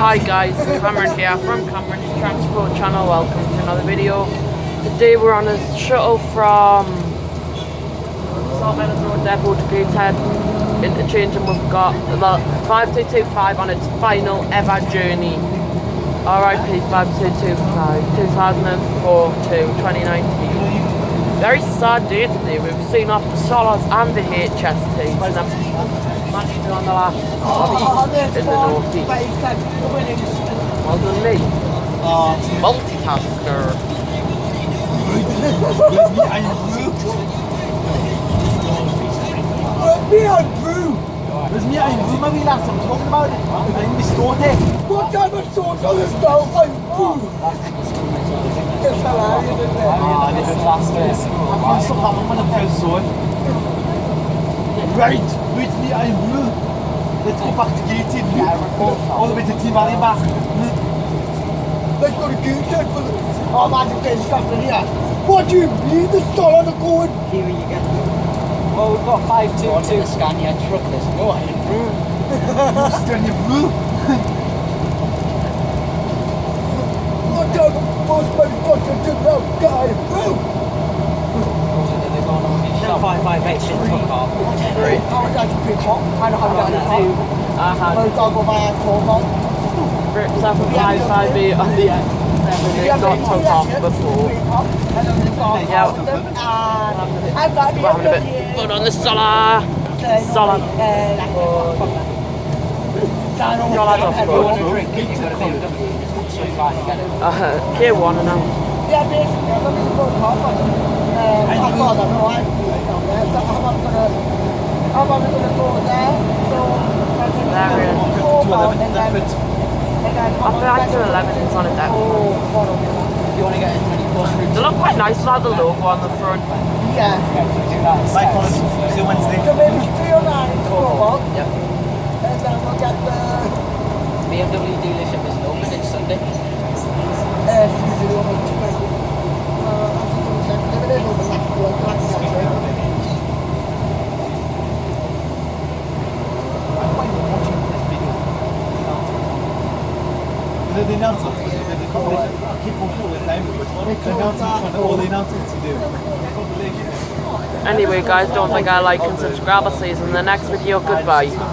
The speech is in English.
Hi guys, Cameron here from Cameron's Transport channel. Welcome to another video. Today we're on a shuttle from South Island Road Depot to Gateshead interchange, and we've got the 5225 on its final ever journey. RIP 5225, 2004 to 2019. Very sad day today. We've seen off the Solos and the HSTs, and I'm managed on the last in the northeast. Well done me. Multitasker. There's me and Brew, my wee lads, I'm talking about it. I'm restored it. What kind of sauce on the stove? I'm Brew. It's hilarious, isn't it? Ah, this is last day. I can't stop having when I first saw it. Right, with me and Brew. Let's go back to Gateshead. All the way to T-Valley and back. Let's go to Gateshead for the... Oh man, the place stuff in here. What do you mean the stall on the going? Here you go. Well, we've got 522 East-Scania truck, there's no iron brew. East-Scania brew? What the most motherfucker took out guy brew? No 558 shit took off. Great. How much did you pick up? I don't have any time. I had. I'll go by a call on. Ripped up a 558 on the end. It got took off before. Yeah. I've got We're having a bit fun on the solar. Solar. Y'all had off road. K1 and now. Yeah, basically, I'm going to go to Hong I thought I know I'm down there, so I'm going to go there. So There we are. I feel like 211 is on a deck. You want to get in They look quite nice without the logo on the front. Yeah. Psychology, see Wednesday. So maybe 309 in Cornwall. Yep. And then we'll get the... BMW dealership is open, it's Sunday. It's usually open 20. I think it is open last year. The announcements, they keep on calling them. All the announcements you do. Anyway guys, don't forget to like and subscribe. I'll see you in the next video. Goodbye.